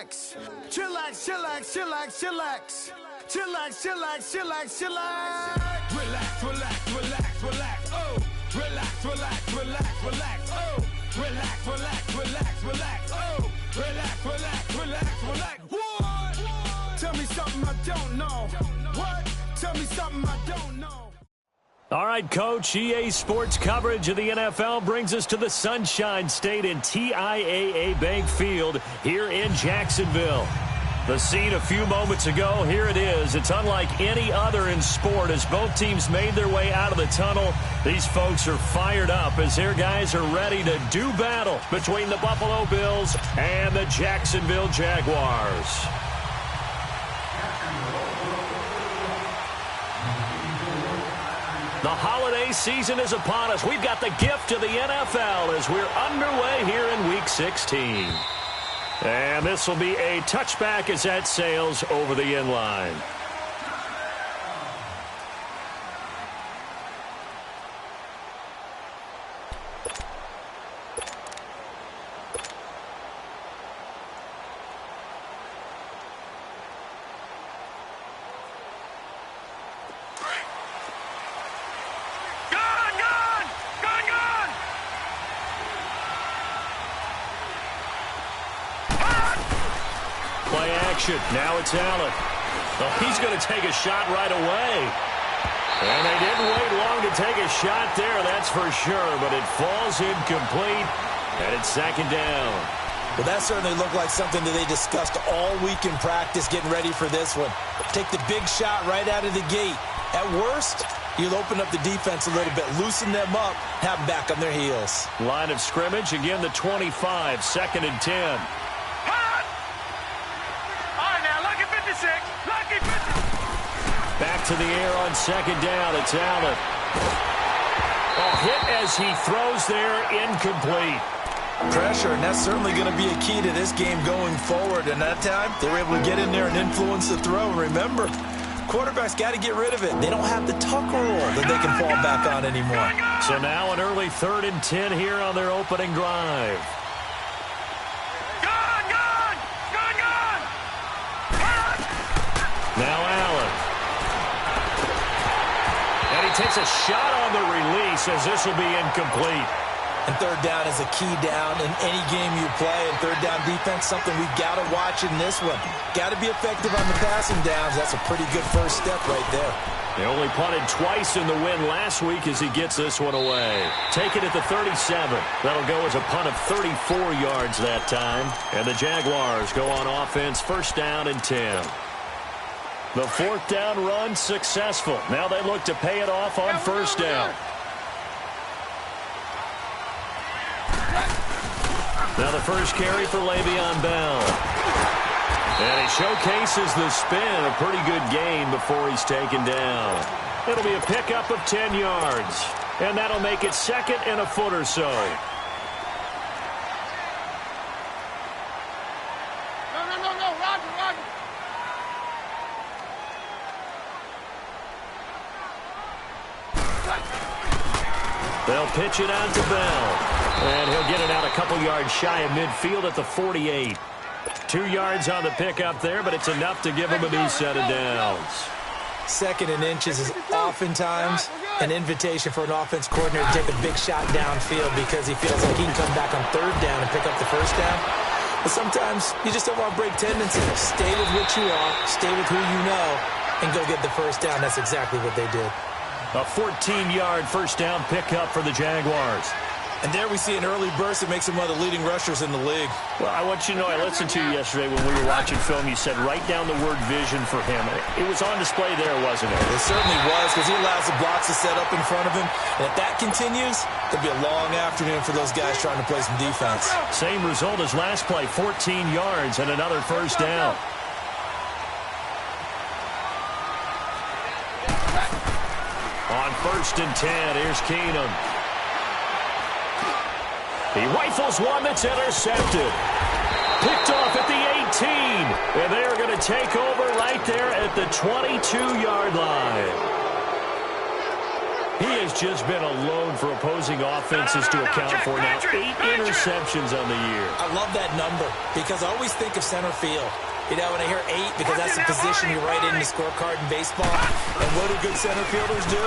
chillax. Chillax, chillax, chillax, chillax. Chillax, chillax, chillax, chillax. Relax, relax, relax, relax. Oh, relax, relax, relax, relax. Oh, relax, relax, relax, relax. Oh, relax, relax, relax, relax. What? Tell me something I don't know. What? Tell me something I don't know. All right, Coach, EA Sports coverage of the NFL brings us to the Sunshine State in TIAA Bank Field here in Jacksonville. The scene a few moments ago, here it is. It's unlike any other in sport as both teams made their way out of the tunnel. These folks are fired up as their guys are ready to do battle between the Buffalo Bills and the Jacksonville Jaguars. The holiday season is upon us. We've got the gift of the NFL as we're underway here in Week 16. And this will be a touchback as that sails over the end line. Now it's Allen. Well, he's going to take a shot right away. And they didn't wait long to take a shot there, that's for sure. But it falls incomplete, and it's second down. Well, that certainly looked like something that they discussed all week in practice getting ready for this one. Take the big shot right out of the gate. At worst, you'll open up the defense a little bit, loosen them up, have them back on their heels. Line of scrimmage, again the 25, second and 10. Back to the air on second down. It's Allen. Hit as he throws there, incomplete. Pressure, and that's certainly going to be a key to this game going forward. And that time, they were able to get in there and influence the throw. And remember, quarterbacks got to get rid of it. They don't have the tuck rule that they can fall back on anymore. So now an early 3rd and 10 here on their opening drive. Now Allen. And he takes a shot on the release as this will be incomplete. And third down is a key down in any game you play. And third down defense, something we've got to watch in this one. Got to be effective on the passing downs. That's a pretty good first step right there. They only punted twice in the win last week as he gets this one away. Take it at the 37. That'll go as a punt of 34 yards that time. And the Jaguars go on offense, first down and 10. The 4th down run successful. Now they look to pay it off on first down. Now the first carry for Le'Veon Bell. And he showcases the spin. A pretty good gain before he's taken down. It'll be a pickup of 10 yards. And that'll make it second and a foot or so. They'll pitch it out to Bell. And he'll get it out a couple yards shy of midfield at the 48. 2 yards on the pickup there, but it's enough to give him a new set of downs. 2nd and inches is oftentimes an invitation for an offense coordinator to take a big shot downfield because he feels like he can come back on 3rd down and pick up the first down. But sometimes you just don't want to break tendencies. Stay with what you are, stay with who you know, and go get the first down. That's exactly what they did. A 14-yard first down pickup for the Jaguars. And there we see an early burst that makes him one of the leading rushers in the league. Well, I want you to know, I listened to you yesterday when we were watching film. You said write down the word vision for him. It was on display there, wasn't it? It certainly was, because he allows the blocks to set up in front of him. And if that continues, it'll be a long afternoon for those guys trying to play some defense. Same result as last play, 14 yards and another first down. On 1st and 10, here's Keenum. He rifles one that's intercepted. Picked off at the 18. And they're going to take over right there at the 22-yard line. He has just been alone for opposing offenses to account for now 8 interceptions on the year. I love that number because I always think of center field. You know, when I hear 8, because that's the position you write in the scorecard in baseball. And what do good center fielders do?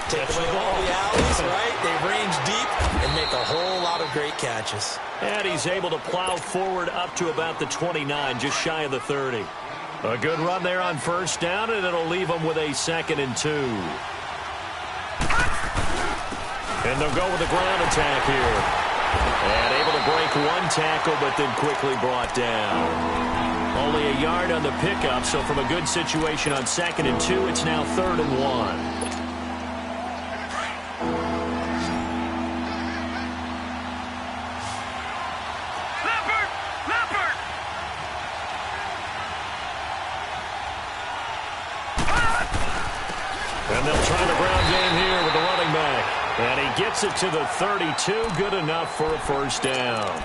Take away all the alleys, right? They range deep and make a whole lot of great catches. And he's able to plow forward up to about the 29, just shy of the 30. A good run there on first down, and it'll leave him with a 2nd and 2. And they'll go with the ground attack here. And able to break one tackle, but then quickly brought down. Only a yard on the pickup, so from a good situation on 2nd and 2, it's now 3rd and 1. And they'll try the ground game here with the running back. And he gets it to the 32. Good enough for a first down.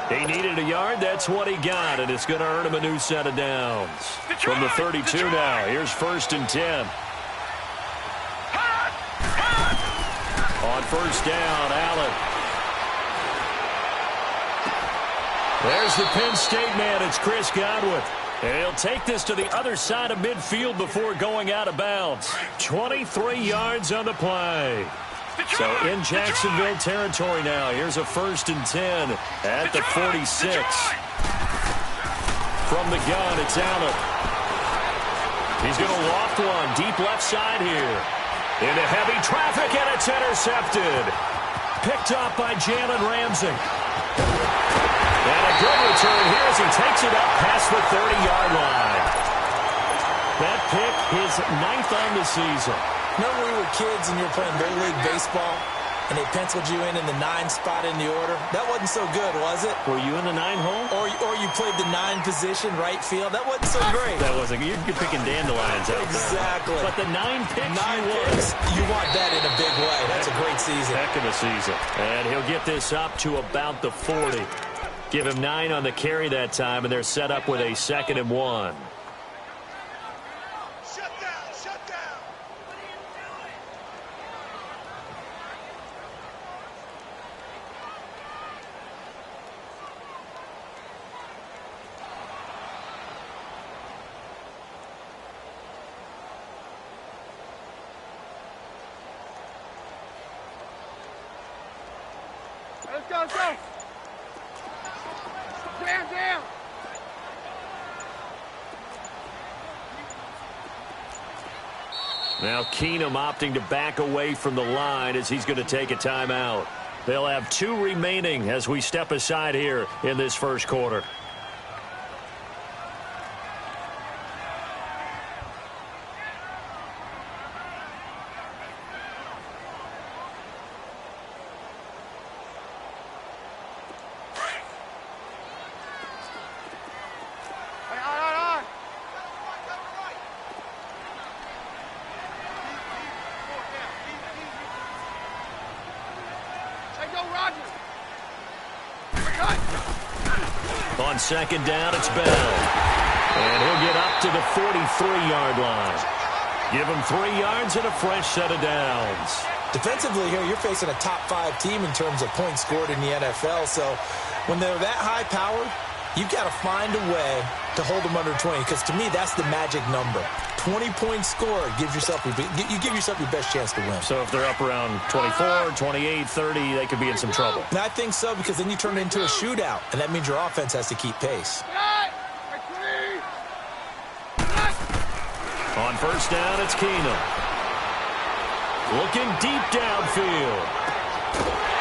He needed a yard. That's what he got. And it's going to earn him a new set of downs. From the 32 now. Here's 1st and 10. On first down, Allen. There's the Penn State man. It's Chris Godwin. And he'll take this to the other side of midfield before going out of bounds. 23 yards on the play. So in Jacksonville territory now. Here's a 1st and 10 at the 46. From the gun, it's Allen. He's going to loft one deep left side here. Into heavy traffic, and it's intercepted. Picked up by Jalen Ramsey. And a good return here as he takes it up past the 30-yard line. That pick, his 9th on the season. Remember when we were kids and you were playing Little League Baseball and they penciled you in the 9 spot in the order? That wasn't so good, was it? Were you in the 9 hole? Or you played the 9 position, right field? That wasn't so great. That wasn't. You're picking dandelions out there. Exactly. But the 9 picks 9 picks, you want that in a big way. That's a great season. Heck of a season. And he'll get this up to about the 40. Give him 9 on the carry that time, and they're set up with a 2nd and 1. Shut down. Let's go. Down. Now Keenum opting to back away from the line as he's going to take a timeout. They'll have 2 remaining as we step aside here in this first quarter. On 2nd down, it's Bell. And he'll get up to the 43-yard line. Give him 3 yards and a fresh set of downs. Defensively here, you're facing a top 5 team in terms of points scored in the NFL. So when they're that high powered, you've got to find a way to hold them under 20. Because to me, that's the magic number. 20 points scored gives yourself you give yourself your best chance to win. So if they're up around 24, 28, 30, they could be in some trouble. And I think so, because then you turn it into a shootout, and that means your offense has to keep pace. On first down, it's Keenum. Looking deep downfield.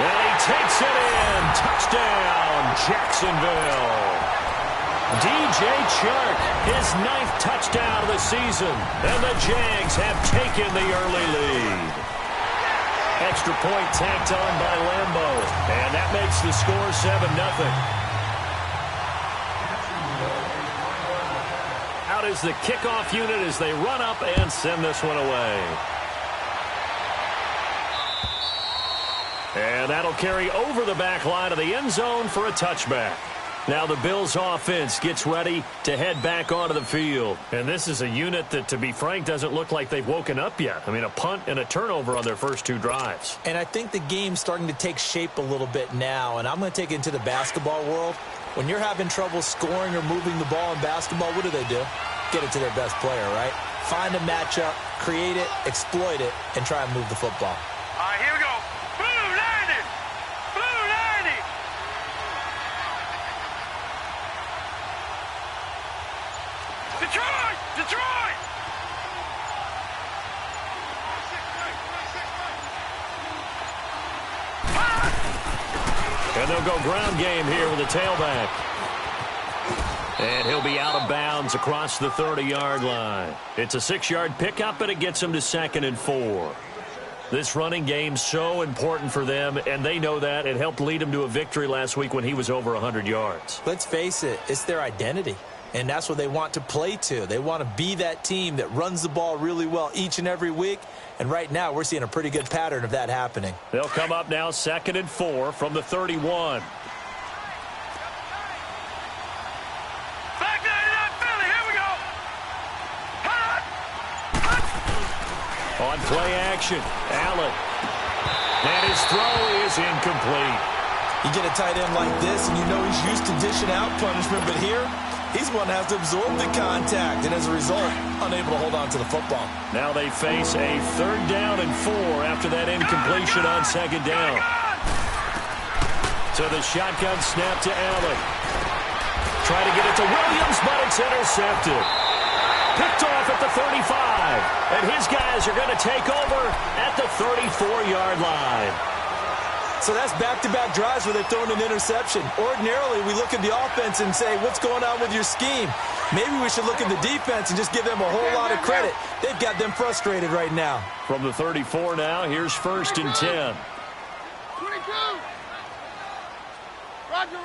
And he takes it in. Touchdown, Jacksonville. DJ Chark, his 9th touchdown of the season. And the Jags have taken the early lead. Extra point tacked on by Lambo. And that makes the score 7-0. Out is the kickoff unit as they run up and send this one away. And that'll carry over the back line of the end zone for a touchback. Now the Bills offense gets ready to head back onto the field. And this is a unit that, to be frank, doesn't look like they've woken up yet. I mean, a punt and a turnover on their first 2 drives. And I think the game's starting to take shape a little bit now. And I'm going to take it into the basketball world. When you're having trouble scoring or moving the ball in basketball, what do? Get it to their best player, right? Find a matchup, create it, exploit it, and try and move the football. All right, here we go. Blue 90! Blue 90! Detroit! Detroit! And they'll go ground game here with a tailback. And he'll be out of bounds across the 30-yard line. It's a 6-yard pickup, and it gets them to 2nd and 4. This running game's so important for them, and they know that. It helped lead them to a victory last week when he was over 100 yards. Let's face it, it's their identity, and that's what they want to play to. They want to be that team that runs the ball really well each and every week, and right now we're seeing a pretty good pattern of that happening. They'll come up now 2nd and 4 from the 31. On play action, Allen. And his throw is incomplete. You get a tight end like this, and you know he's used to dishing out punishment, but here, he's one that has to absorb the contact, and as a result, unable to hold on to the football. Now they face a 3rd down and 4 after that incompletion on 2nd down. So the shotgun snap to Allen. Try to get it to Williams, but it's intercepted. Picked off at the 35, and his guys are going to take over at the 34-yard line. So that's back-to-back drives where they've thrown an interception. Ordinarily, we look at the offense and say, what's going on with your scheme? Maybe we should look at the defense and just give them a whole lot of credit. They've got them frustrated right now. From the 34 now, here's 1st and 10. 22! Roger.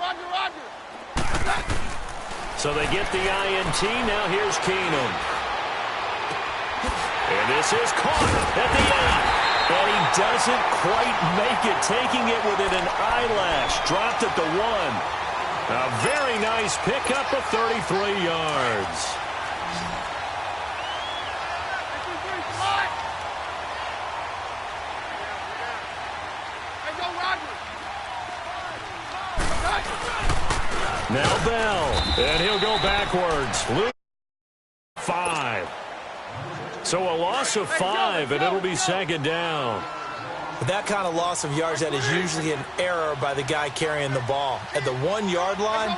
So they get the INT. Now here's Keenum. And this is caught at the 8. And he doesn't quite make it, taking it within an eyelash. Dropped at the 1. A very nice pickup of 33 yards. Now Bell, and he'll go backwards. Luke 5. So a loss of 5, and it'll be 2nd down. With that kind of loss of yards, that is usually an error by the guy carrying the ball. At the 1-yard line,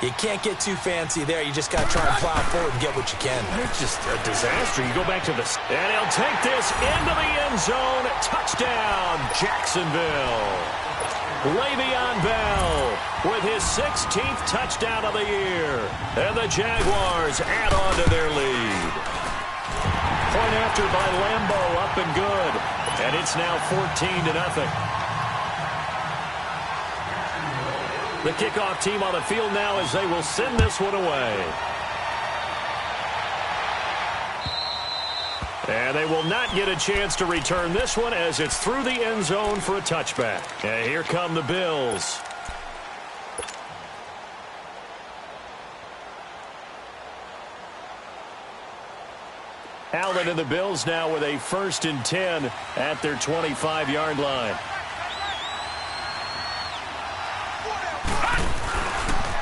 you can't get too fancy there. You just got to try and plow forward and get what you can. It's just a disaster. You go back to this, and he'll take this into the end zone. Touchdown, Jacksonville. Le'Veon Bell with his 16th touchdown of the year. And the Jaguars add on to their lead. Point after by Lambeau, up and good. And it's now 14-0. The kickoff team on the field now as they will send this one away. And they will not get a chance to return this one as it's through the end zone for a touchback. And here come the Bills. Allen and the Bills now with a 1st and 10 at their 25-yard line.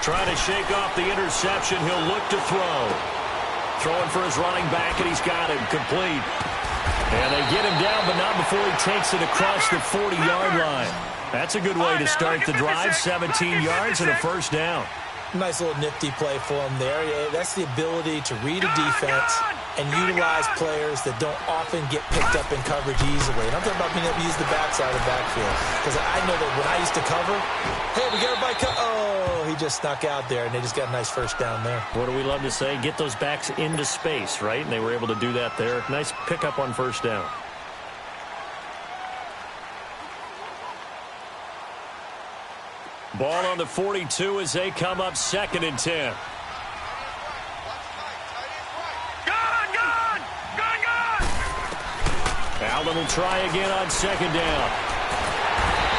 Trying to shake off the interception. He'll look to throw. Throwing for his running back, and he's got him complete. And they get him down, but not before he takes it across the 40-yard line. That's a good way to start the drive. 17 yards and a 1st down. Nice little nifty play for him there. Yeah, that's the ability to read a defense and utilize players that don't often get picked up in coverage easily. And I'm talking about being able to use the backside of the backfield. Because I know that when I used to cover, hey, we got everybody oh, he just snuck out there, and they just got a nice 1st down there. What do we love to say? Get those backs into space, right? And they were able to do that there. Nice pickup on 1st down. Ball on the 42 as they come up 2nd and 10. Allen will try again on 2nd down.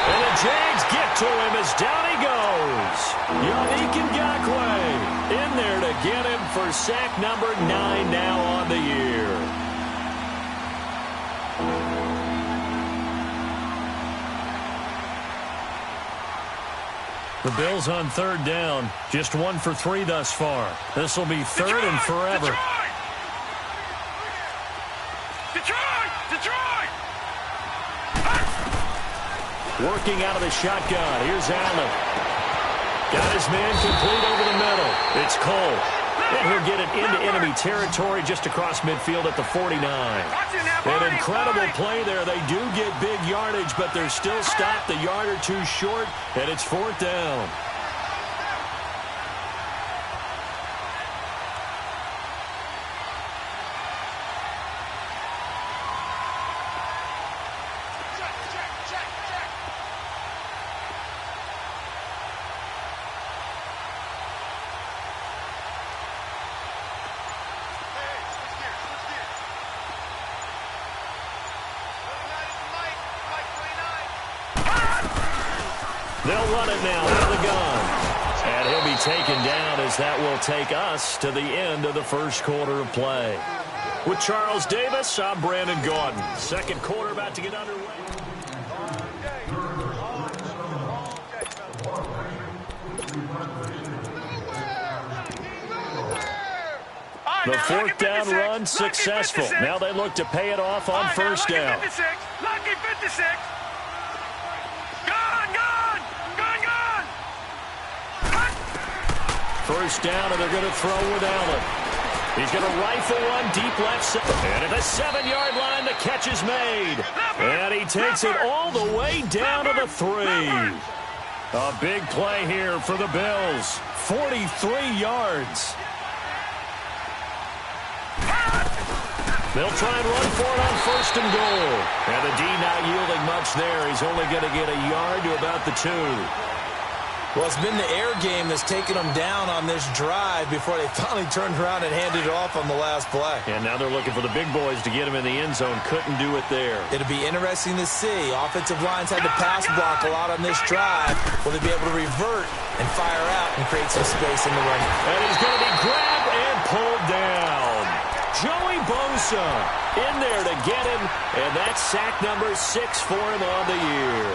And the Jags get to him as down he goes. Yannick Ngakoue in there to get him for sack number 9 now on the year. The Bills on 3rd down. Just 1 for 3 thus far. This will be 3rd and forever. Detroit! Working out of the shotgun. Here's Allen. Got his man complete over the middle. It's Cole. And he'll get it into enemy territory just across midfield at the 49. An incredible play there. They do get big yardage, but they're still stopped a yard or 2 short, and it's 4th down. They'll run it now out of the gun. And he'll be taken down as that will take us to the end of the first quarter of play. With Charles Davis, I'm Brandon Gaudin. Second quarter about to get underway. The 4th down run successful. Now they look to pay it off on first down. Lucky 56. First down, and they're going to throw with Allen. He's going to rifle one deep left side. And at the 7-yard line, the catch is made. And he takes it all the way down to the 3. A big play here for the Bills. 43 yards. They'll try and run for it on 1st and goal. And the D not yielding much there. He's only going to get a yard to about the 2. Well, it's been the air game that's taken them down on this drive before they finally turned around and handed it off on the last play. And now they're looking for the big boys to get him in the end zone. Couldn't do it there. It'll be interesting to see. Offensive lines had to pass block a lot on this drive. Will they be able to revert and fire out and create some space in the run? And he's going to be grabbed and pulled down. Joey Bosa in there to get him. And that's sack number 6 for him on the year.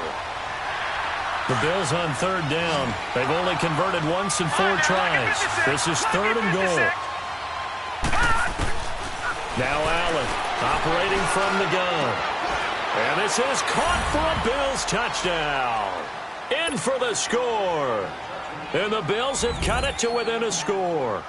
The Bills on 3rd down. They've only converted once in 4 tries. This is 3rd and goal. Now Allen operating from the gun. And this is caught for a Bills touchdown. In for the score. And the Bills have cut it to within a score.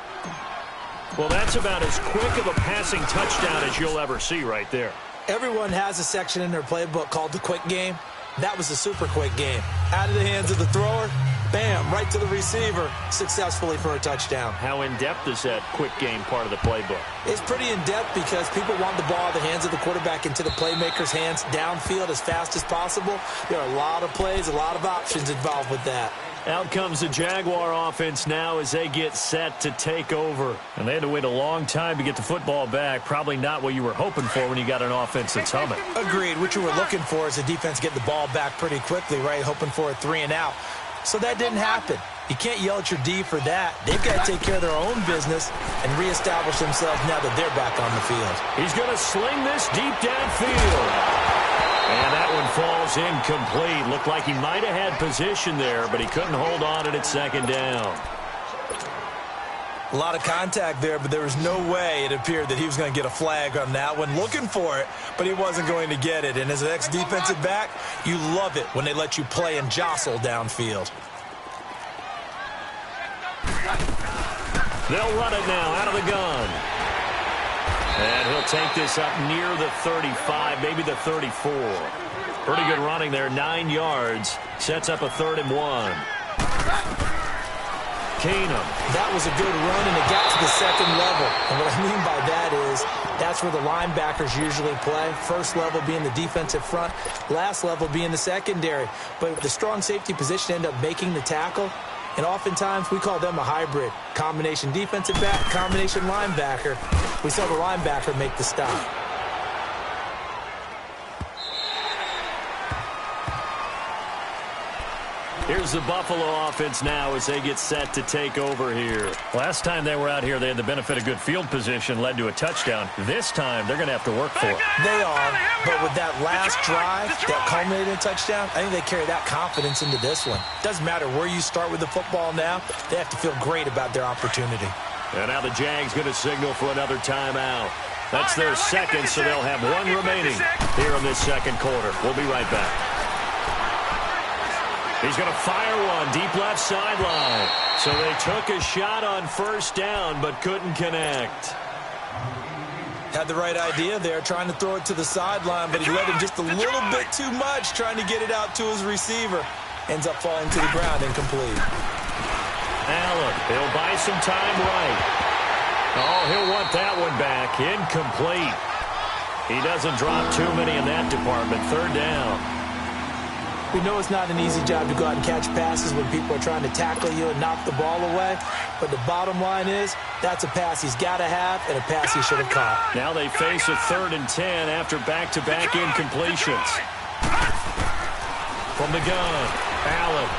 Well, that's about as quick of a passing touchdown as you'll ever see right there. Everyone has a section in their playbook called the quick game. That was a super quick game. Out of the hands of the thrower, bam, right to the receiver, successfully for a touchdown. How in-depth is that quick game part of the playbook? It's pretty in-depth because people want the ball in the hands of the quarterback into the playmaker's hands downfield as fast as possible. There are a lot of plays, a lot of options involved with that. Out comes the Jaguar offense now as they get set to take over. And they had to wait a long time to get the football back. Probably not what you were hoping for when you got an offense that's humming. Agreed. What you were looking for is the defense getting the ball back pretty quickly, right? Hoping for a 3 and out. So that didn't happen. You can't yell at your D for that. They've got to take care of their own business and reestablish themselves now that they're back on the field. He's going to sling this deep downfield. And that one falls incomplete. Looked like he might have had position there, but he couldn't hold on at 2nd down. A lot of contact there, but there was no way it appeared that he was going to get a flag on that one. Looking for it, but he wasn't going to get it. And as an ex-defensive back, you love it when they let you play and jostle downfield. They'll run it now out of the gun. And he'll take this up near the 35, maybe the 34. Pretty good running there, 9 yards. Sets up a 3rd and 1. Keenum. That was a good run, and it got to the 2nd level. And what I mean by that is that's where the linebackers usually play. First level being the defensive front, last level being the secondary. But the strong safety position ended up making the tackle. And oftentimes, we call them a hybrid. Combination defensive back, combination linebacker. We saw the linebacker make the stop. Here's the Buffalo offense now as they get set to take over here. Last time they were out here, they had the benefit of good field position, led to a touchdown. This time, they're going to have to work for it. They are, but with that last drive that culminated in a touchdown, I think they carry that confidence into this one. Doesn't matter where you start with the football now, they have to feel great about their opportunity. And now the Jags going to signal for another timeout. That's their second, so they'll have one remaining here in this second quarter. We'll be right back. He's going to fire one deep left sideline. So they took a shot on first down but couldn't connect. Had the right idea there, trying to throw it to the sideline, but he led him just a little bit too much, trying to get it out to his receiver. Ends up falling to the ground, incomplete. Allen, he'll buy some time right. Oh, he'll want that one back. Incomplete. He doesn't drop too many in that department. Third down. We know it's not an easy job to go out and catch passes when people are trying to tackle you and knock the ball away. But the bottom line is, that's a pass he's got to have and a pass he should have caught. Now they face a 3rd and 10 after back-to-back incompletions. From the gun, Allen.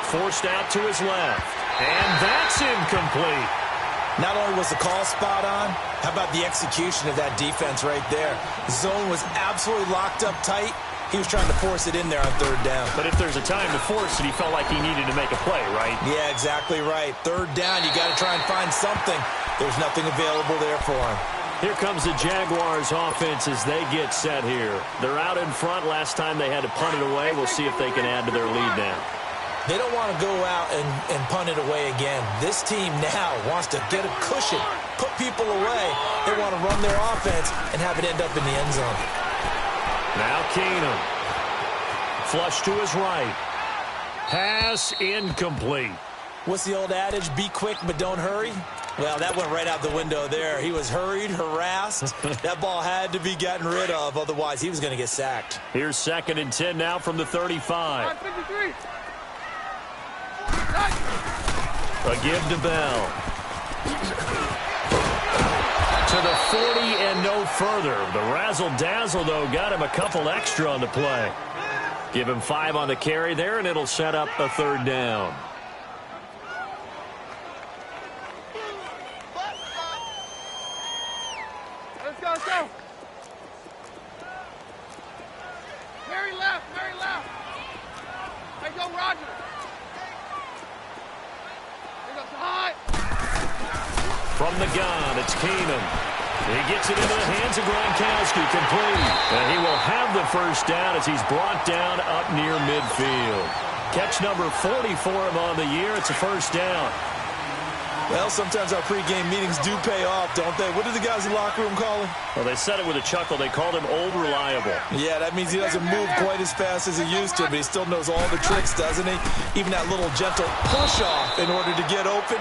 Forced out to his left. And that's incomplete. Not only was the call spot on, how about the execution of that defense right there? The zone was absolutely locked up tight. He was trying to force it in there on 3rd down. But if there's a time to force it, he felt like he needed to make a play, right? Yeah, exactly right. 3rd down, you got to try and find something. There's nothing available there for him. Here comes the Jaguars offense as they get set here. They're out in front. Last time they had to punt it away. We'll see if they can add to their lead now. They don't want to go out and punt it away again. This team now wants to get a cushion, put people away. They want to run their offense and have it end up in the end zone. Now Keenum. Flush to his right. Pass incomplete. What's the old adage? Be quick, but don't hurry. Well, that went right out the window there. He was hurried, harassed. That ball had to be gotten rid of, otherwise he was going to get sacked. Here's 2nd and 10 now from the 35. A give to Bell. To the 40 and no further. The razzle-dazzle, though, got him a couple extra on the play. Give him 5 on the carry there, and it'll set up a 3rd down. Let's go, let's go. Mary left, Mary left. Hey, go, Roger. From the gun, it's Keenum. He gets it into the hands of Gronkowski, complete. And he will have the first down as he's brought down up near midfield. Catch number 40 for him on the year. It's a first down. Well, sometimes our pregame meetings do pay off, don't they? What do the guys in the locker room call him? Well, they said it with a chuckle. They called him Old Reliable. Yeah, that means he doesn't move quite as fast as he used to, but he still knows all the tricks, doesn't he? Even that little gentle push-off in order to get open.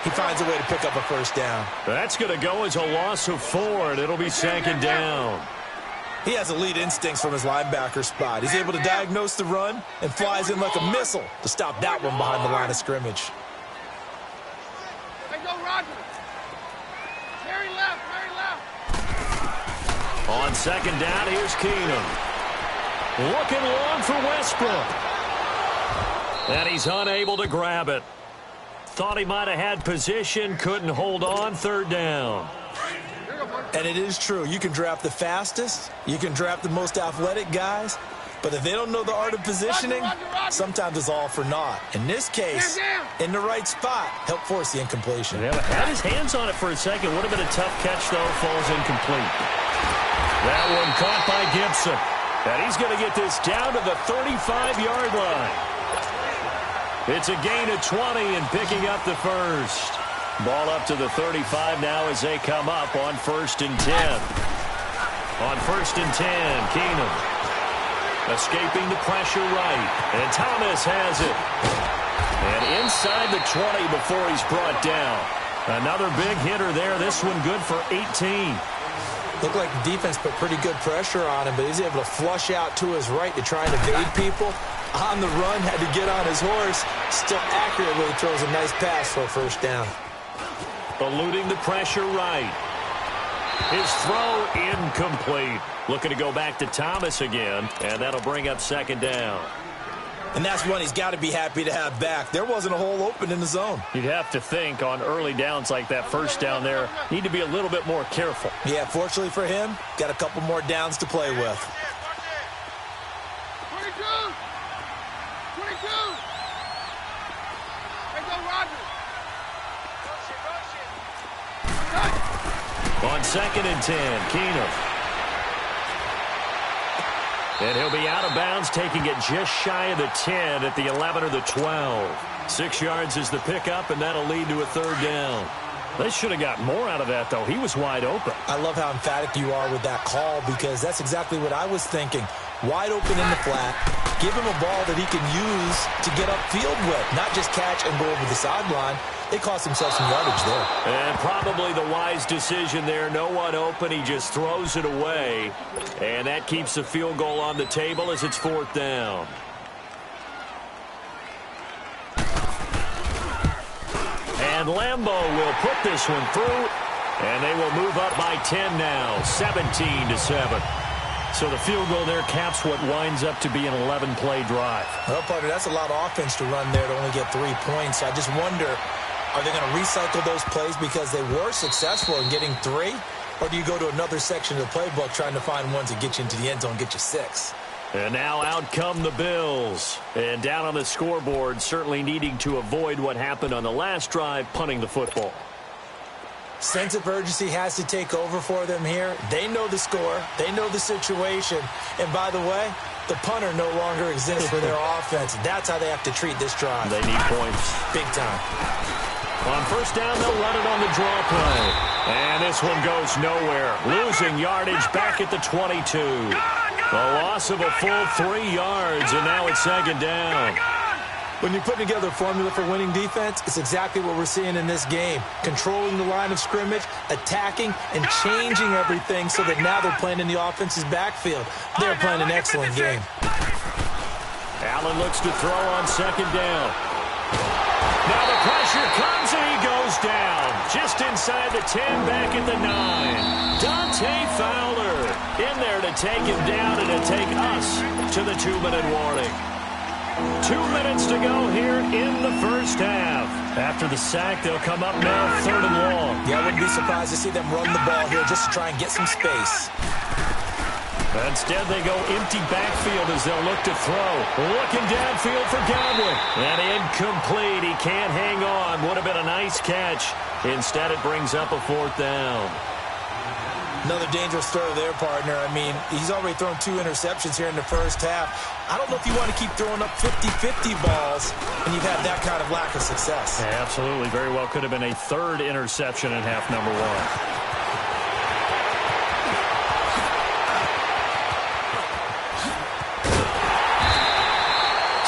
He finds a way to pick up a first down. That's going to go as a loss of 4, and it'll be 2nd down. He has elite instincts from his linebacker spot. He's able to diagnose the run and flies in like a missile to stop that one behind the line of scrimmage. Hey, go, Roger. Mary left, Mary left. On 2nd down, here's Keenum. Looking long for Westbrook. And he's unable to grab it. Thought he might have had position, couldn't hold on. 3rd down. And it is true. You can draft the fastest. You can draft the most athletic guys. But if they don't know the art of positioning, sometimes it's all for naught. In this case, in the right spot, help force the incompletion. Yeah, had his hands on it for a second. Would have been a tough catch, though. Falls incomplete. That one caught by Gibson. And he's going to get this down to the 35-yard line. It's a gain of 20 and picking up the first. Ball up to the 35 now as they come up on 1st and 10. On 1st and 10, Keenum escaping the pressure right. And Thomas has it. And inside the 20 before he's brought down. Another big hitter there. This one good for 18. Looked like the defense put pretty good pressure on him, but he's able to flush out to his right to try and evade people. On the run, had to get on his horse. Still accurately throws a nice pass for a first down. Eluding the pressure right. His throw incomplete. Looking to go back to Thomas again, and that'll bring up 2nd down. And that's one he's got to be happy to have back. There wasn't a hole open in the zone. You'd have to think on early downs like that first down there, need to be a little bit more careful. Yeah, fortunately for him, got a couple more downs to play with. 22. 22. Let's go, Roger. On 2nd and 10, Keenum. And he'll be out of bounds, taking it just shy of the 10 at the 11 or the 12. 6 yards is the pickup, and that'll lead to a 3rd down. They should have got more out of that, though. He was wide open. I love how emphatic you are with that call, because that's exactly what I was thinking. Wide open in the flat. Give him a ball that he can use to get upfield with, not just catch and go over the sideline. They cost themselves some yardage there. And probably the wise decision there. No one open. He just throws it away. And that keeps the field goal on the table as it's 4th down. And Lambeau will put this one through. And they will move up by 10 now, 17-7. So the field goal there caps what winds up to be an 11-play drive. Well, partner, that's a lot of offense to run there to only get 3 points. I just wonder, are they going to recycle those plays because they were successful in getting 3? Or do you go to another section of the playbook trying to find ones that get you into the end zone and get you 6? And now out come the Bills. And down on the scoreboard, certainly needing to avoid what happened on the last drive, punting the football. Sense of urgency has to take over for them here. They know the score. They know the situation. And by the way, the punter no longer exists for their offense. That's how they have to treat this drive. They need points. Big time. On 1st down, they'll run it on the draw play. And this one goes nowhere. Losing yardage back at the 22. A loss of a full 3 yards, and now it's 2nd down. When you put together a formula for winning defense, it's exactly what we're seeing in this game. Controlling the line of scrimmage, attacking, and changing everything so that now they're playing in the offense's backfield. They're playing an excellent game. Allen looks to throw on 2nd down. Now the pressure comes, and he goes down. Just inside the 10, back at the 9. Dante Fowler in there to take him down and to take us to the 2-minute warning. 2 minutes to go here in the first half. After the sack, they'll come up now 3rd and long. Yeah, I wouldn't be surprised to see them run the ball here just to try and get some space. Instead, they go empty backfield as they'll look to throw. Looking downfield for Godwin. And incomplete. He can't hang on. Would have been a nice catch. Instead, it brings up a 4th down. Another dangerous throw there, partner. I mean, he's already thrown 2 interceptions here in the first half. I don't know if you want to keep throwing up 50-50 balls and you've had that kind of lack of success. Yeah, absolutely. Very well could have been a 3rd interception in half number 1.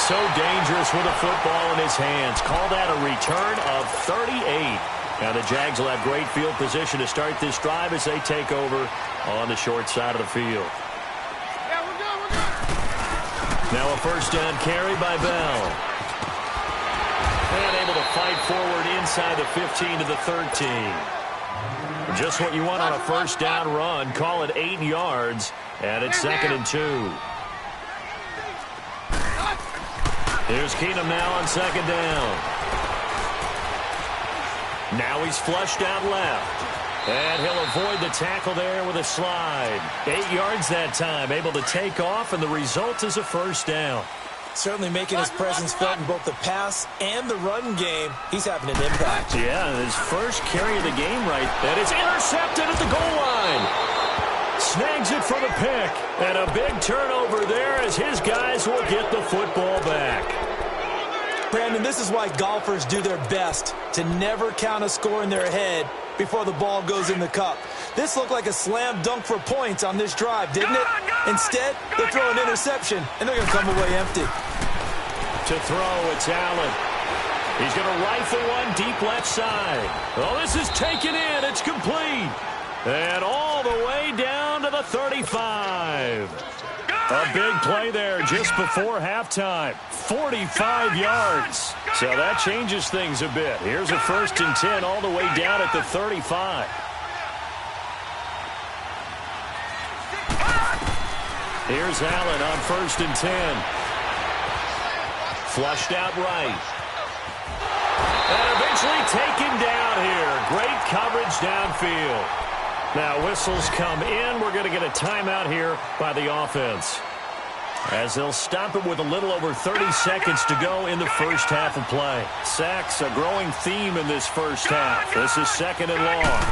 So dangerous with a football in his hands. Call that a return of 38. Now the Jags will have great field position to start this drive as they take over on the short side of the field. Yeah, we're good. Now a 1st down carry by Bell. And able to fight forward inside the 15 to the 13. Just what you want on a 1st down run. Call it 8 yards. And it's 2nd and 2. Here's Keenum now on 2nd down. Now he's flushed out left. And he'll avoid the tackle there with a slide. 8 yards that time, able to take off, and the result is a 1st down. Certainly making his presence felt in both the pass and the run game. He's having an impact. Yeah, his first carry of the game right. And it's intercepted at the goal line. Snags it for the pick. And a big turnover there as his guys will get the football back. Brandon, this is why golfers do their best to never count a score in their head before the ball goes in the cup. This looked like a slam dunk for points on this drive, didn't it? Instead, they throw an interception, and they're going to come away empty. To throw, it's Allen. He's going to rifle one deep left side. Oh, this is taken in. It's complete. And all the way down to the 35. A big play there just before halftime. 45 yards. So that changes things a bit. Here's a 1st and 10 all the way down at the 35. Here's Allen on 1st and 10. Flushed out right. And eventually taken down here. Great coverage downfield. Now whistles come in. We're going to get a timeout here by the offense, as they'll stop it with a little over 30 seconds to go in the first half of play. Sacks, a growing theme in this first half. This is 2nd and long.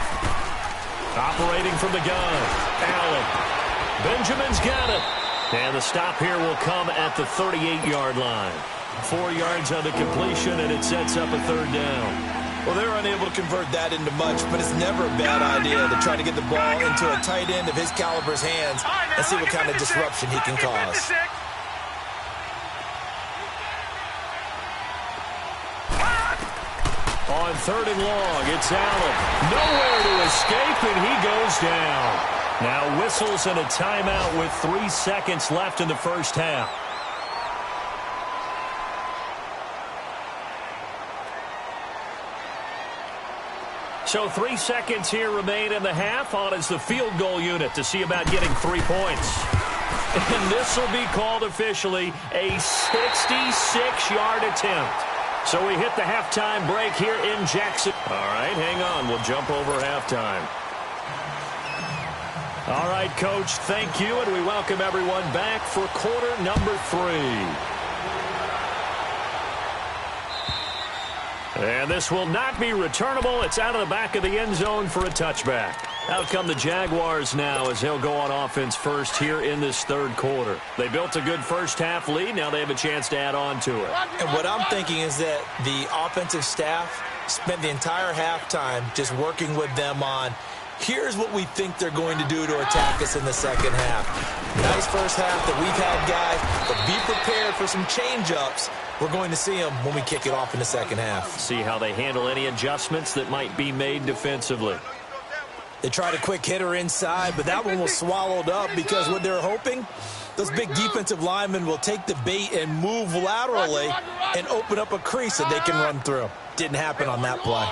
Operating from the gun, Allen. Benjamin's got it. And the stop here will come at the 38-yard line. 4 yards on the completion, and it sets up a 3rd down. Well, they were unable to convert that into much, but it's never a bad idea to try to get the ball into a tight end of his caliber's hands and see what kind of disruption he can cause. On 3rd and long, it's Allen. Nowhere to escape, and he goes down. Now whistles and a timeout with 3 seconds left in the first half. So 3 seconds here remain in the half. On is the field goal unit to see about getting 3 points. And this will be called officially a 66-yard attempt. So we hit the halftime break here in Jackson. All right, hang on. We'll jump over halftime. All right, Coach, thank you, and we welcome everyone back for quarter number 3. And this will not be returnable. It's out of the back of the end zone for a touchback. Out come the Jaguars now as they'll go on offense first here in this 3rd quarter. They built a good first half lead. Now they have a chance to add on to it. And what I'm thinking is that the offensive staff spent the entire halftime just working with them on, here's what we think they're going to do to attack us in the second half. Nice first half that we've had, guys, but be prepared for some change-ups. We're going to see them when we kick it off in the second half. See how they handle any adjustments that might be made defensively. They tried a quick hitter inside, but that one was swallowed up because what they're hoping, those big defensive linemen will take the bait and move laterally and open up a crease that they can run through. Didn't happen on that play.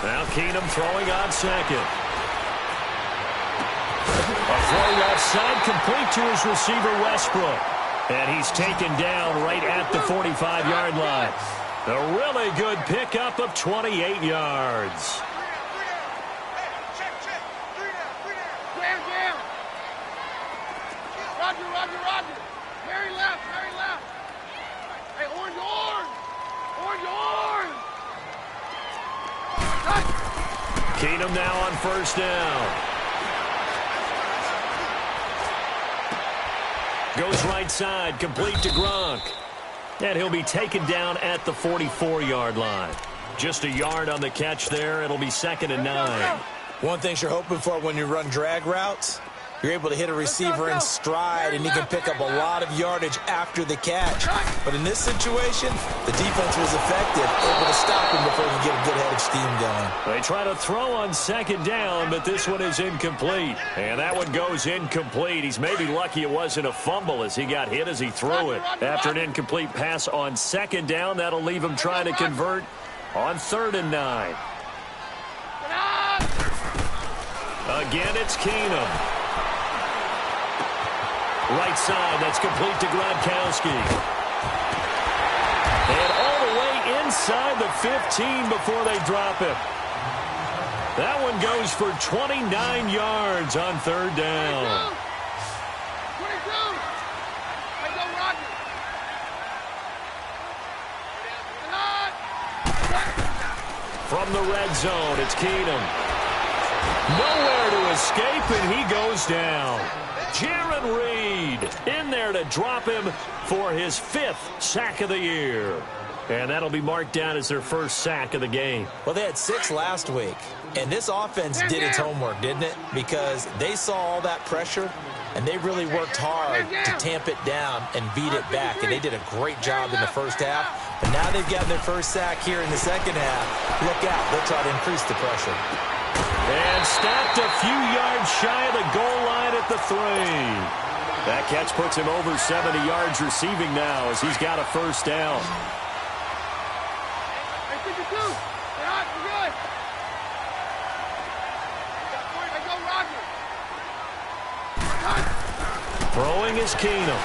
Now Keenum throwing on 2nd. A throw left side, complete to his receiver, Westbrook. And he's taken down right at the 45-yard line. A really good pickup of 28 yards. Roger. Very left. Hey, orange. Keenum now on 1st down. Goes right side, complete to Gronk. And he'll be taken down at the 44-yard line. Just a yard on the catch there. It'll be 2nd and 9. One thing you're hoping for when you run drag routes, you're able to hit a receiver in stride, and he can pick up a lot of yardage after the catch. But in this situation, the defense was effective, able to stop him before he could get a good head of steam going. They try to throw on 2nd down, but this one is incomplete. And that one goes incomplete. He's maybe lucky it wasn't a fumble as he got hit as he threw it. After an incomplete pass on 2nd down, that'll leave him trying to convert on 3rd and 9. Again, it's Keenum. Right side, that's complete to Gronkowski. And all the way inside the 15 before they drop it. That one goes for 29 yards on 3rd down. 22. Hey, go Roger. From the red zone, it's Keenum. Nowhere to escape, and he goes down. Jarran Reed in there to drop him for his 5th sack of the year. And that'll be marked down as their first sack of the game. Well, they had 6 last week, and this offense did its homework, didn't it? Because they saw all that pressure, and they really worked hard to tamp it down and beat it back. And they did a great job in the first half. But now they've got their first sack here in the second half. Look out. They'll try to increase the pressure. And stopped a few yards shy of the goal line at the 3. That catch puts him over 70 yards receiving now as he's got a first down. Throwing is Keenum.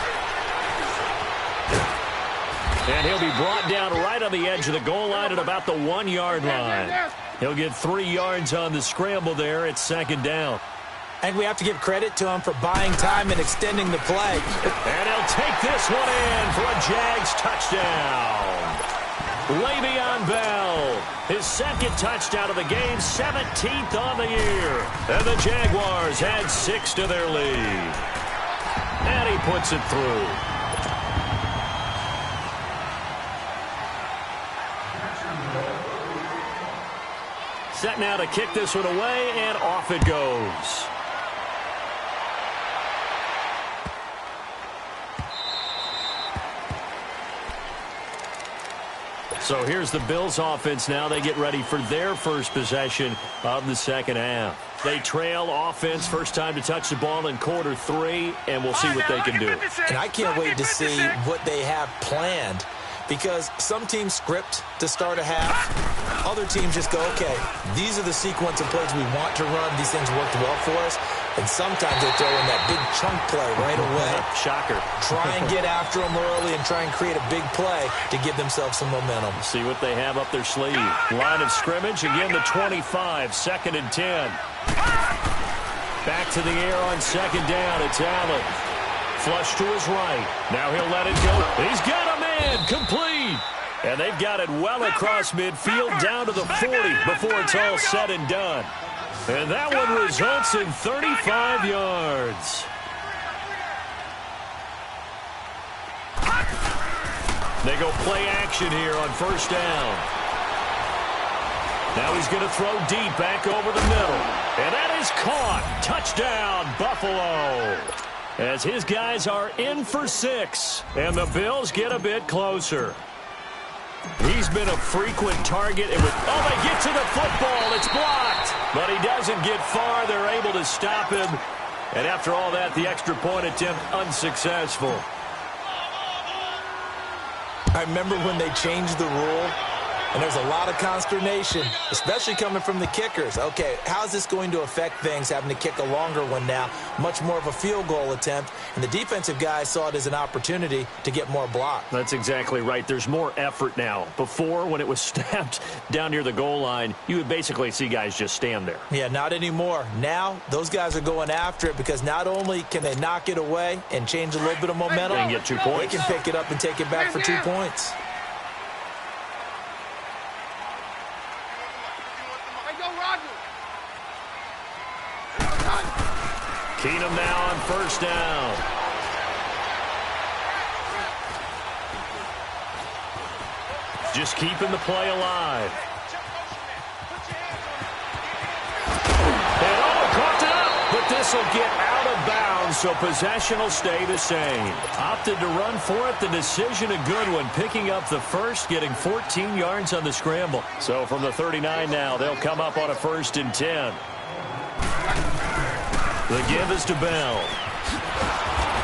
And he'll be brought down right on the edge of the goal line at about the 1-yard line. He'll get 3 yards on the scramble there at 2nd down. And we have to give credit to him for buying time and extending the play. And he'll take this one in for a Jags touchdown. Le'Veon Bell, his 2nd touchdown of the game, 17th on the year. And the Jaguars add 6 to their lead. And he puts it through. Set now to kick this one away, and off it goes. So here's the Bills offense now. They get ready for their first possession of the 2nd half. They trail offense, first time to touch the ball in quarter 3, and we'll see what they can do. And I can't wait to see what they have planned, because some teams script to start a half. Other teams just go, okay, these are the sequence of plays we want to run. These things worked well for us. And sometimes they throw in that big chunk play right away. Shocker. Try and get after them early and try and create a big play to give themselves some momentum. See what they have up their sleeve. Line of scrimmage, again the 25, 2nd and 10. Back to the air on 2nd down. It's Allen. Flush to his right. Now he'll let it go. He's got a man. Complete. And they've got it well across midfield down to the 40 before it's all said and done. And that one results in 35 yards. They go play action here on 1st down. Now he's going to throw deep back over the middle. And that is caught. Touchdown, Buffalo. As his guys are in for 6. And the Bills get a bit closer. He's been a frequent target. They get to the football. It's blocked. But he doesn't get far. They're able to stop him. And after all that, the extra point attempt unsuccessful. I remember when they changed the rule, and there's a lot of consternation, especially coming from the kickers. Okay, how's this going to affect things, having to kick a longer one now? Much more of a field goal attempt. And the defensive guys saw it as an opportunity to get more block. That's exactly right. There's more effort now. Before, when it was snapped down near the goal line, you would basically see guys just stand there. Yeah, not anymore. Now, those guys are going after it because not only can they knock it away and change a little bit of momentum, they can get 2 points. They can pick it up and take it back for 2 points. Keenum now on 1st down. Just keeping the play alive. And caught it up, but this will get out of bounds, so possession will stay the same. Opted to run for it. The decision a good one, picking up the first, getting 14 yards on the scramble. So from the 39 now, they'll come up on a 1st and 10. The give is to Bell.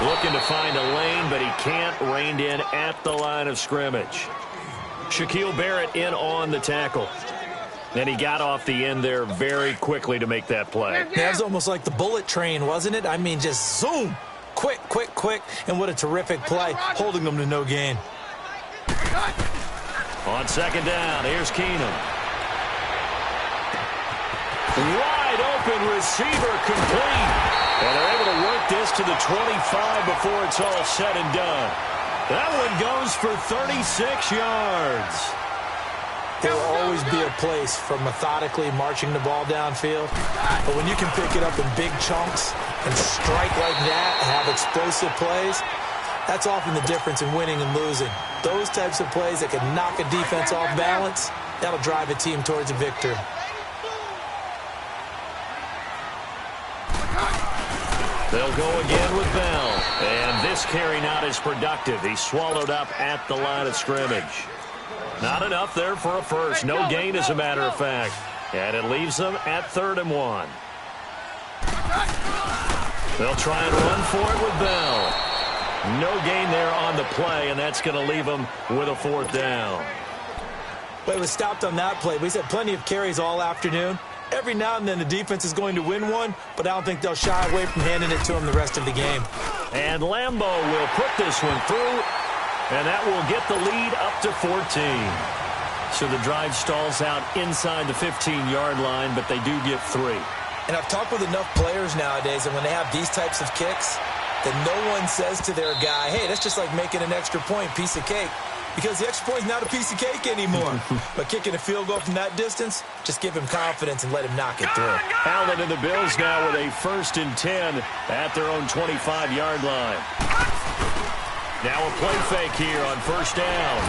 Looking to find a lane, but he can't. Reined in at the line of scrimmage. Shaquille Barrett in on the tackle. And he got off the end there very quickly to make that play. That was almost like the bullet train, wasn't it? I mean, just zoom. Quick, quick, quick. And what a terrific play, holding them to no gain. On 2nd down, here's Keenum. Wide open receiver, complete. And they're able to work this to the 25 before it's all said and done. That one goes for 36 yards. There will always be a place for methodically marching the ball downfield. But when you can pick it up in big chunks and strike like that and have explosive plays, that's often the difference in winning and losing. Those types of plays that can knock a defense off balance, that'll drive a team towards a victory. They'll go again with Bell. And this carry not as productive. He swallowed up at the line of scrimmage. Not enough there for a first. No gain, as a matter of fact. And it leaves them at 3rd and 1. They'll try and run for it with Bell. No gain there on the play, and that's going to leave them with a 4th down. But it was stopped on that play. We've had plenty of carries all afternoon. Every now and then the defense is going to win one, but I don't think they'll shy away from handing it to them the rest of the game. And Lambo will put this one through, and that will get the lead up to 14. So the drive stalls out inside the 15-yard line, but they do get 3. And I've talked with enough players nowadays, and when they have these types of kicks, that no one says to their guy, hey, that's just like making an extra point, piece of cake. Because the extra point is not a piece of cake anymore. But kicking a field goal from that distance, just give him confidence and let him knock it through. Allen and the Bills now with a 1st and 10 at their own 25-yard line. Now a play fake here on 1st down.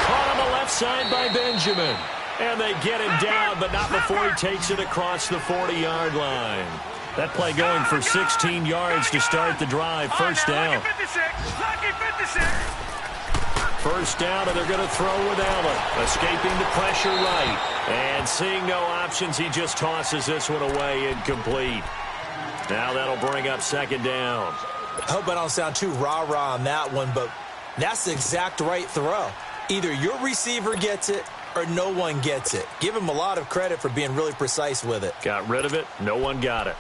Caught on the left side by Benjamin. And they get him down, but not before he takes it across the 40-yard line. That play going for 16 yards to start the drive. 1st down. Lucky 56. 1st down, and they're going to throw with Allen. Escaping the pressure right. And seeing no options, he just tosses this one away, incomplete. Now that'll bring up 2nd down. I hope I don't sound too rah-rah on that one, but that's the exact right throw. Either your receiver gets it or no one gets it. Give him a lot of credit for being really precise with it. Got rid of it. No one got it.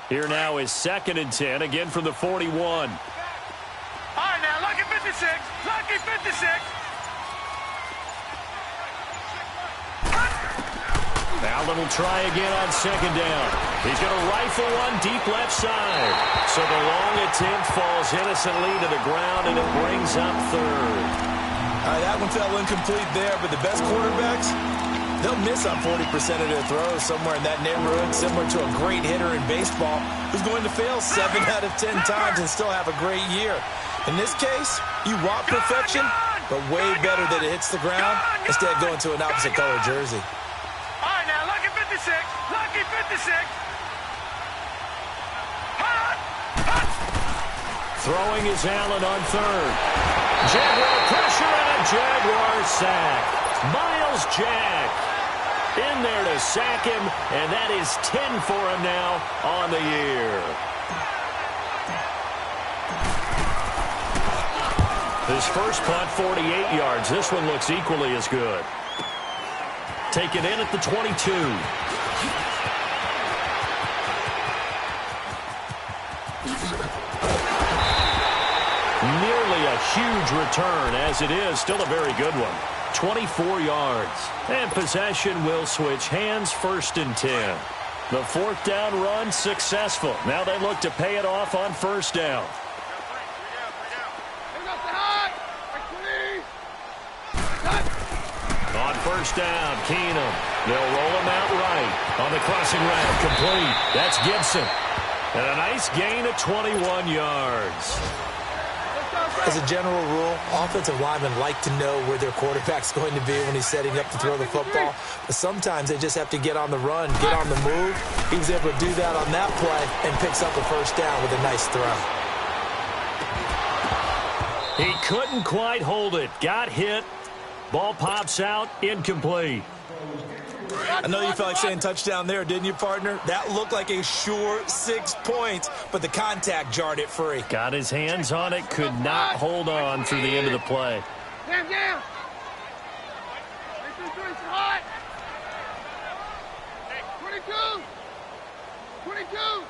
Here now is 2nd and 10, again from the 41. All right, now, lucky 56. Lucky 56. Allen will try again on 2nd down. He's going to rifle one deep left side. So the long attempt falls innocently to the ground, and it brings up 3rd. All right, that one fell incomplete there, but the best quarterbacks, they'll miss on 40% of their throws somewhere in that neighborhood, similar to a great hitter in baseball who's going to fail 7 out of 10 times and still have a great year. In this case, you want perfection, but way better that it hits the ground instead of going to an opposite color jersey. All right, now, lucky 56. Lucky 56. Throwing is Allen on 3rd. Jaguar pressure and a Jaguar sack. Miles Jack in there to sack him, and that is 10 for him now on the year. His first punt, 48 yards. This one looks equally as good. Taken in at the 22. Nearly a huge return, as it is. Still a very good one. 24 yards. And possession will switch hands. 1st and 10. The 4th down run successful. Now they look to pay it off on 1st down. On 1st down, Keenum. They'll roll him out right. On the crossing route, complete. That's Gibson. And a nice gain of 21 yards. As a general rule, offensive linemen like to know where their quarterback's going to be when he's setting up to throw the football. But sometimes they just have to get on the run, get on the move. He was able to do that on that play and picks up a 1st down with a nice throw. He couldn't quite hold it. Got hit. Ball pops out. Incomplete. I know you felt like saying touchdown there, didn't you, partner? That looked like a sure 6 points, but the contact jarred it free. Got his hands on it, could not hold on through the end of the play. Down. Hot. 22.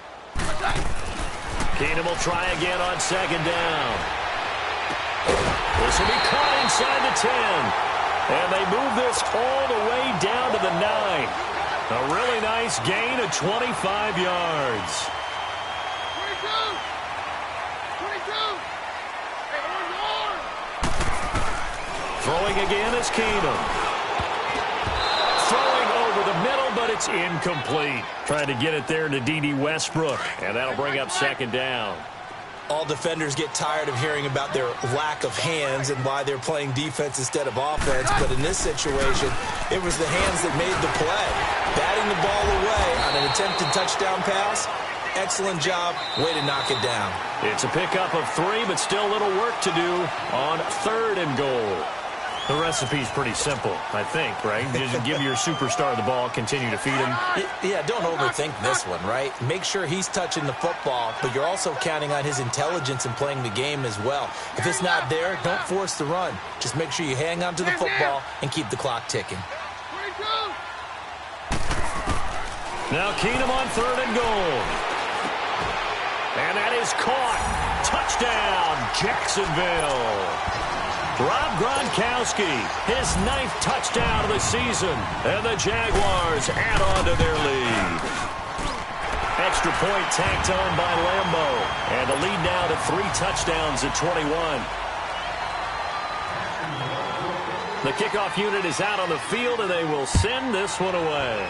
Keenum will try again on 2nd down. This will be caught inside the 10. And they move this all the way down to the 9. A really nice gain of 25 yards. 22. Hey, Throwing again is Keenum. Throwing over the middle, but it's incomplete. Trying to get it there to D.D. Westbrook. And that'll bring up 2nd down. All defenders get tired of hearing about their lack of hands and why they're playing defense instead of offense. But in this situation, it was the hands that made the play. Batting the ball away on an attempted touchdown pass. Excellent job. Way to knock it down. It's a pickup of 3, but still a little work to do on 3rd and goal. The recipe's pretty simple, I think, right? Just give your superstar the ball, continue to feed him. Yeah, don't overthink this one, right? Make sure he's touching the football, but you're also counting on his intelligence in playing the game as well. If it's not there, don't force the run. Just make sure you hang on to the football and keep the clock ticking. Now Keenum on 3rd and goal. And that is caught. Touchdown, Jacksonville. Rob Gronkowski, his 9th touchdown of the season. And the Jaguars add on to their lead. Extra point tacked on by Lambo. And the lead now to 3 touchdowns at 21. The kickoff unit is out on the field, and they will send this one away.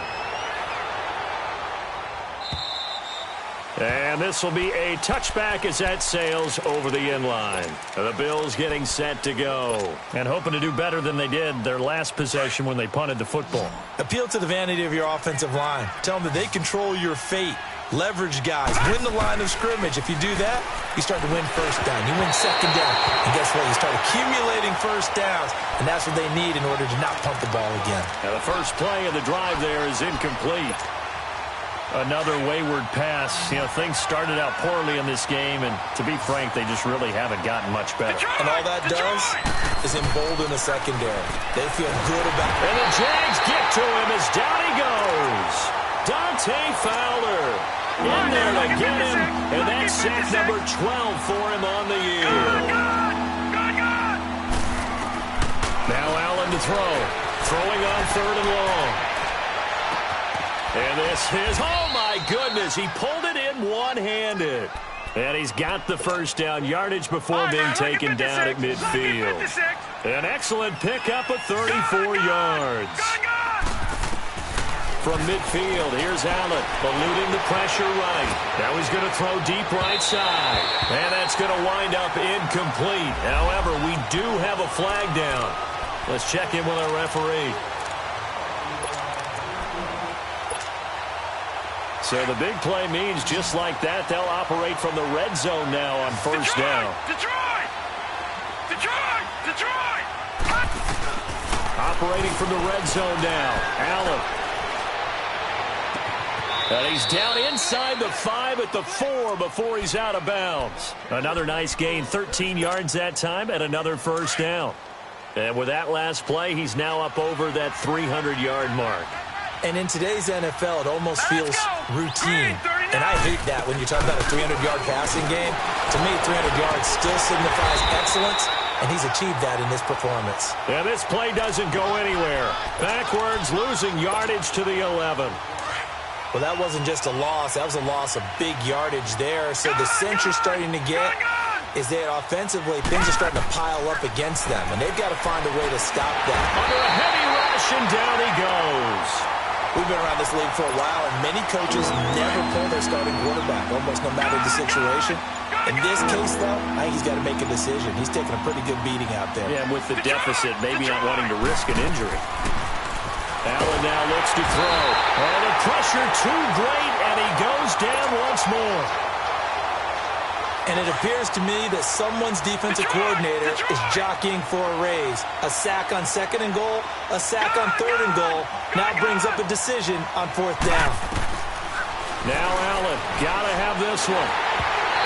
And this will be a touchback as that sails over the end line. The Bills getting set to go. And hoping to do better than they did their last possession when they punted the football. Appeal to the vanity of your offensive line. Tell them that they control your fate. Leverage guys. Win the line of scrimmage. If you do that, you start to win first down. You win second down. And guess what? You start accumulating first downs. And that's what they need in order to not punt the ball again. Now the first play of the drive there is incomplete. Another wayward pass. You know, things started out poorly in this game, and to be frank, they just really haven't gotten much better. And all that does is embolden the secondary. They feel good about it. And the Jags get to him as down he goes. Dante Fowler in there to get him, and that's sack number 12 for him on the year. Now Allen to throw. Throwing on 3rd and long. And this is, oh my goodness, he pulled it in one-handed. And he's got the first down yardage before being taken down at midfield. An excellent pickup of 34 yards. From midfield, here's Allen, eluding the pressure right. Now he's going to throw deep right side. And that's going to wind up incomplete. However, we do have a flag down. Let's check in with our referee. So the big play means just like that, they'll operate from the red zone now on first down. Detroit! Operating from the red zone now. Allen. And he's down inside the 5 at the 4 before he's out of bounds. Another nice gain, 13 yards that time, and another first down. And with that last play, he's now up over that 300-yard mark. And in today's NFL, it almost feels routine. And I hate that when you talk about a 300-yard passing game. To me, 300 yards still signifies excellence, and he's achieved that in this performance. Yeah, this play doesn't go anywhere. Backwards, losing yardage to the 11. Well, that wasn't just a loss. That was a loss of big yardage there. So the sense you're starting to get is that offensively, things are starting to pile up against them, and they've got to find a way to stop that. Under a heavy rush, and down he goes. We've been around this league for a while, and many coaches never pull their starting quarterback, almost no matter the situation. In this case, though, I think he's got to make a decision. He's taking a pretty good beating out there. Yeah, and with the deficit, maybe not wanting to risk an injury. Allen now looks to throw. And the pressure too great, and he goes down once more. And it appears to me that someone's defensive coordinator is jockeying for a raise. A sack on 2nd and goal, a sack on 3rd and goal. Now brings up a decision on 4th down. Now Allen, gotta have this one.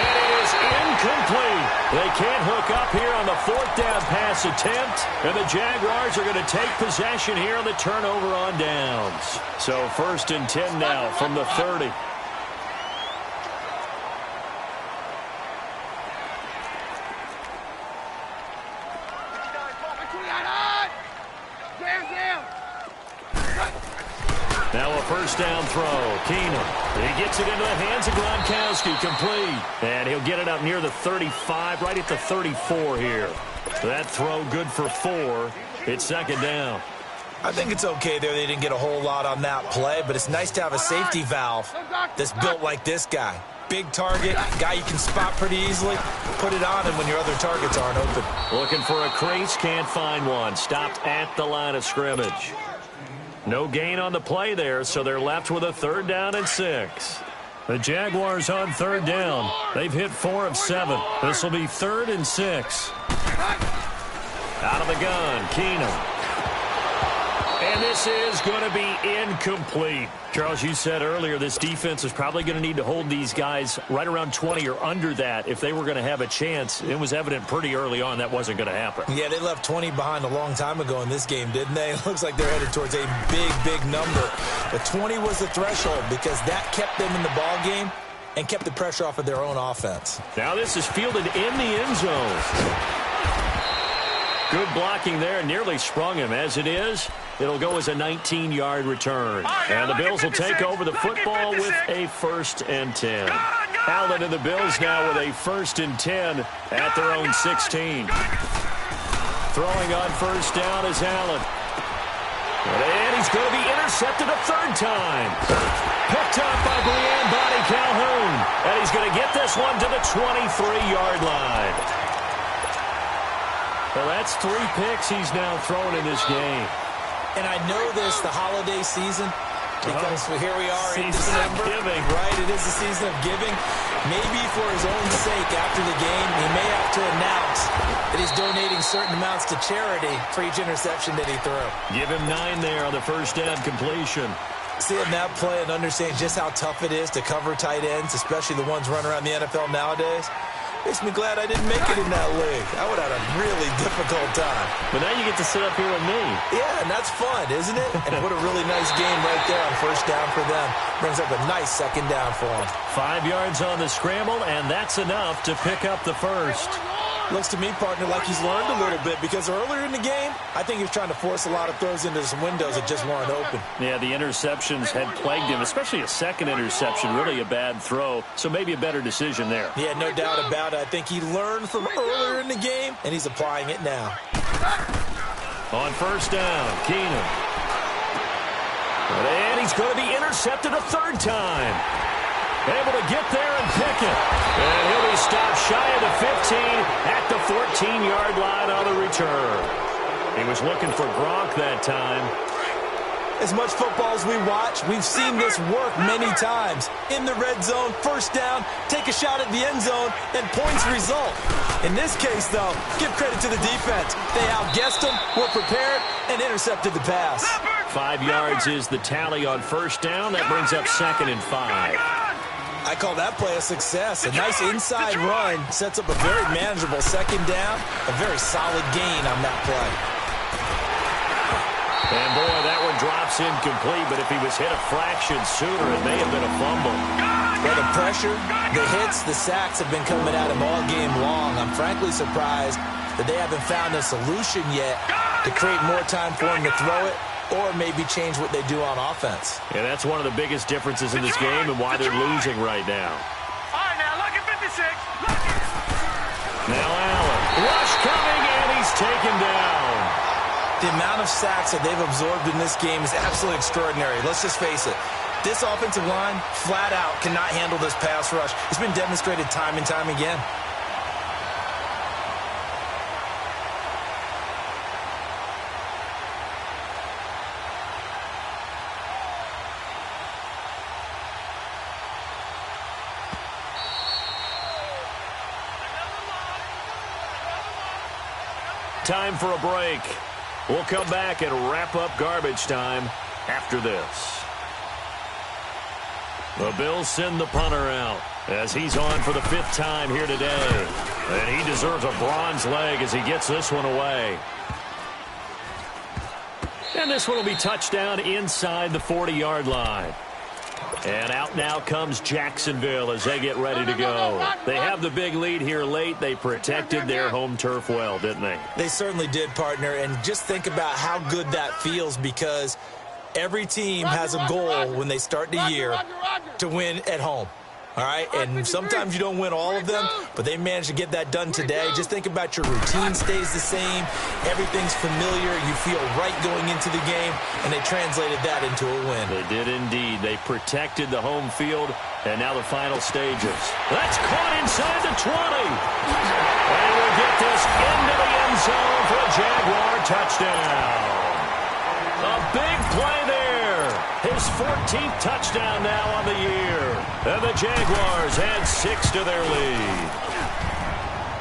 And it is incomplete. They can't hook up here on the 4th down pass attempt. And the Jaguars are going to take possession here on the turnover on downs. So 1st and 10 now from the 30. Now a first down throw. Keenum. He gets it into the hands of Gronkowski. Complete. And he'll get it up near the 35, right at the 34 here. That throw good for 4. It's 2nd down. I think it's okay there. They didn't get a whole lot on that play, but it's nice to have a safety valve that's built like this guy. Big target, guy you can spot pretty easily. Put it on him when your other targets aren't open. Looking for a crease, can't find one. Stopped at the line of scrimmage. No gain on the play there, so they're left with a 3rd down and 6. The Jaguars on 3rd down. They've hit 4 of 7. This will be 3rd and 6. Out of the gun, Keenum. And this is going to be incomplete. Charles, you said earlier this defense is probably going to need to hold these guys right around 20 or under that if they were going to have a chance. It was evident pretty early on that wasn't going to happen. Yeah, they left 20 behind a long time ago in this game, didn't they? It looks like they're headed towards a big number. But 20 was the threshold because that kept them in the ball game and kept the pressure off of their own offense. Now this is fielded in the end zone. Good blocking there, nearly sprung him. As it is, it'll go as a 19-yard return. And the Bills will take over the football with a 1st and 10. Allen and the Bills now with a 1st and 10 at their own 16. Throwing on 1st down is Allen. And he's going to be intercepted a 3rd time. Picked up by Brian Bonnie Calhoun. And he's going to get this one to the 23-yard line. Well, that's 3 picks he's now thrown in this game. And I know this, the holiday season, because here we are in Season of December. giving. Right, it is the season of giving. Maybe for his own sake after the game, he may have to announce that he's donating certain amounts to charity for each interception that he threw. Give him 9 there on the 1st down completion. Seeing that play and understanding just how tough it is to cover tight ends, especially the ones running around the NFL nowadays, makes me glad I didn't make it in that league. I would have had a really difficult time. But now you get to sit up here with me. Yeah, and that's fun, isn't it? And what a really nice game right there on 1st down for them. Brings up a nice 2nd down for them. 5 yards on the scramble, and that's enough to pick up the 1st. Looks to me, partner, like he's learned a little bit because earlier in the game, I think he was trying to force a lot of throws into some windows that just weren't open. Yeah, the interceptions had plagued him, especially a 2nd interception, really a bad throw, so maybe a better decision there. Yeah, no doubt about it. I think he learned from earlier in the game, and he's applying it now. On 1st down, Keenum. And he's going to be intercepted a 3rd time. Able to get there and pick it. And he'll be stopped shy of the 15 at the 14-yard line on the return. He was looking for Gronk that time. As much football as we watch, we've seen this work many times. In the red zone, 1st down, take a shot at the end zone, and points result. In this case, though, give credit to the defense. They outguessed them, were prepared, and intercepted the pass. 5 yards is the tally on 1st down. That brings up 2nd and 5. I call that play a success. A nice inside run sets up a very manageable 2nd down. A very solid gain on that play. And boy, that one drops incomplete, but if he was hit a fraction sooner, it may have been a fumble. Well, the pressure, the hits, the sacks have been coming at him all game long. I'm frankly surprised that they haven't found a solution yet to create more time for him to throw it or maybe change what they do on offense. Yeah, that's one of the biggest differences in this game and why they're losing right now. All right, now look at 56. Now Allen. Rush coming, and he's taken down. The amount of sacks that they've absorbed in this game is absolutely extraordinary. Let's just face it. This offensive line, flat out, cannot handle this pass rush. It's been demonstrated time and time again. Time for a break. We'll come back and wrap up garbage time after this. The Bills send the punter out as he's on for the 5th time here today. And he deserves a bronze leg as he gets this one away. And this one will be touchdown inside the 40-yard line. And out now comes Jacksonville as they get ready to go. They have the big lead here late. They protected their home turf well, didn't they? They certainly did, partner. And just think about how good that feels because every team has a goal when they start the year to win at home. All right, and sometimes you don't win all of them, but they managed to get that done today. Just think about your routine stays the same. Everything's familiar. You feel right going into the game, and they translated that into a win. They did indeed. They protected the home field, and now the final stages. That's caught inside the 20. And we'll get this into the end zone for a Jaguar touchdown. A big play there. His 14th touchdown now on the year. And the Jaguars add 6 to their lead.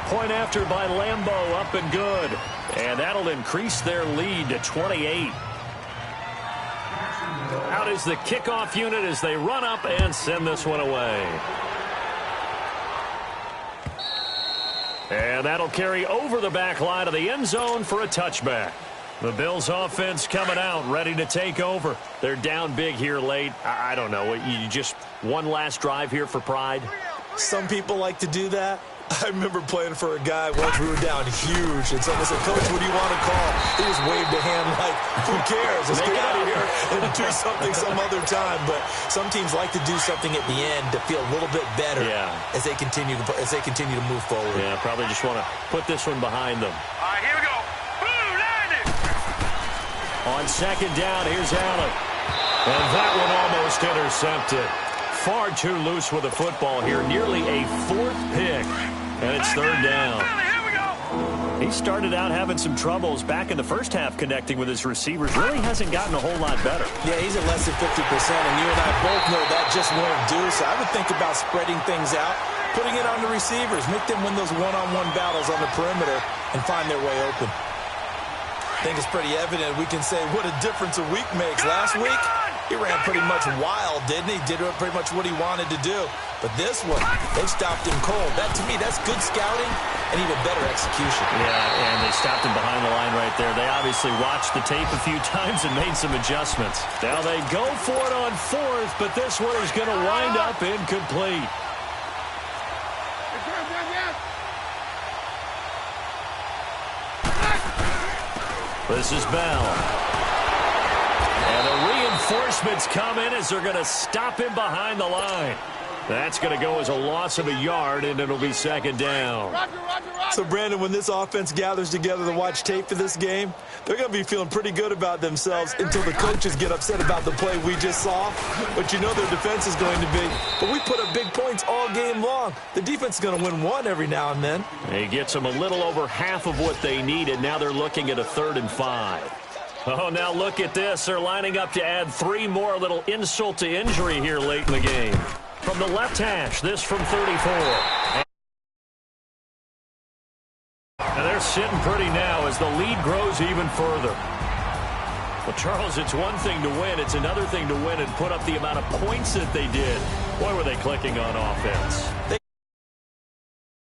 Point after by Lambeau, up and good. And that'll increase their lead to 28. out is the kickoff unit as they run up and send this one away. And that'll carry over the back line of the end zone for a touchback. The Bills offense coming out, ready to take over. They're down big here late. I don't know. You just one last drive here for pride? Some people like to do that. I remember playing for a guy once we were down huge, and someone said, "Coach, what do you want to call?" He just waved a hand like, who cares? Let's get out of here and do something some other time. But some teams like to do something at the end to feel a little bit better as they continue to move forward. Yeah, probably just want to put this one behind them. All right, here we go. Boom, landed. On second down, here's Allen. And that one almost intercepted. Far too loose with the football here. Nearly a fourth pick. And it's third down. Here we go. He started out having some troubles back in the first half connecting with his receivers. Really hasn't gotten a whole lot better. Yeah, he's at less than 50%, and you and I both know that just won't do. So I would think about spreading things out, putting it on the receivers, make them win those one-on-one battles on the perimeter, and find their way open. I think it's pretty evident we can say what a difference a week makes. Last week, he ran pretty much wild, didn't he? Did pretty much what he wanted to do. But this one, they stopped him cold. That, to me, that's good scouting and even better execution. Yeah, and they stopped him behind the line right there. They obviously watched the tape a few times and made some adjustments. Now they go for it on fourth, but this one is going to wind up incomplete. This is Bell. And the reinforcements come in as they're going to stop him behind the line. That's going to go as a loss of a yard, and it'll be second down. So, Brandon, when this offense gathers together to watch tape for this game, they're going to be feeling pretty good about themselves until the coaches get upset about the play we just saw. But you know their defense is going to be. But we put up big points all game long. The defense is going to win one every now and then. He gets them a little over half of what they needed. Now they're looking at a 3rd and 5. Oh, now look at this. They're lining up to add 3 more. A little insult to injury here late in the game. From the left hash, this from 34. And they're sitting pretty now as the lead grows even further. Well, Charles, it's one thing to win. It's another thing to win and put up the amount of points that they did. Boy, were they clicking on offense.